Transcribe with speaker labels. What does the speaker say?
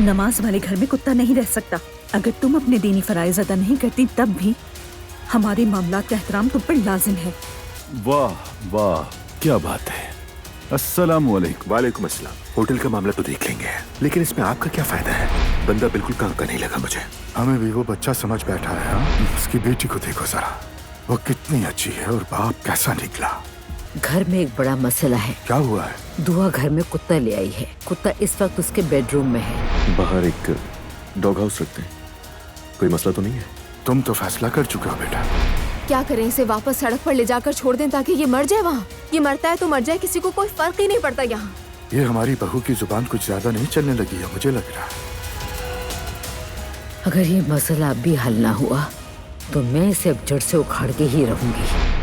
Speaker 1: नमाज वाले घर में कुत्ता नहीं रह सकता। अगर तुम अपने दीनी फराइज अदा नहीं करती तब भी हमारे मामलात का एहतराम तुम पर लाजिम है।
Speaker 2: वाह वाह, क्या बात है। अस्सलाम वालेकुम।
Speaker 3: वालेकुम अस्सलाम। होटल का मामला तो देख लेंगे, लेकिन इसमें आपका क्या फायदा है? बंदा बिल्कुल काम का नहीं लगा मुझे।
Speaker 4: हमें भी वो बच्चा समझ बैठा है। हाँ? उसकी बेटी को देखो जरा, वो कितनी अच्छी है और बाप कैसा निकला।
Speaker 5: घर में एक बड़ा मसला है।
Speaker 4: क्या हुआ है?
Speaker 5: दुआ घर में कुत्ता ले आई है। कुत्ता इस वक्त उसके बेडरूम में है।
Speaker 3: बाहर एक डॉग हाउस रखते हैं, कोई मसला तो नहीं है?
Speaker 4: तुम तो फैसला कर चुके हो बेटा।
Speaker 6: क्या करें, इसे वापस सड़क पर ले जाकर छोड़ दें ताकि ये मर जाए वहाँ? ये मरता है तो मर जाए, किसी को कोई फर्क ही नहीं पड़ता यहाँ।
Speaker 4: ये हमारी बहू की जुबान कुछ ज्यादा नहीं चलने लगी है, मुझे लग रहा है।
Speaker 5: अगर ये मसला अब भी हल ना हुआ तो मैं इसे अब जड़ से उखाड़ के ही रहूंगी।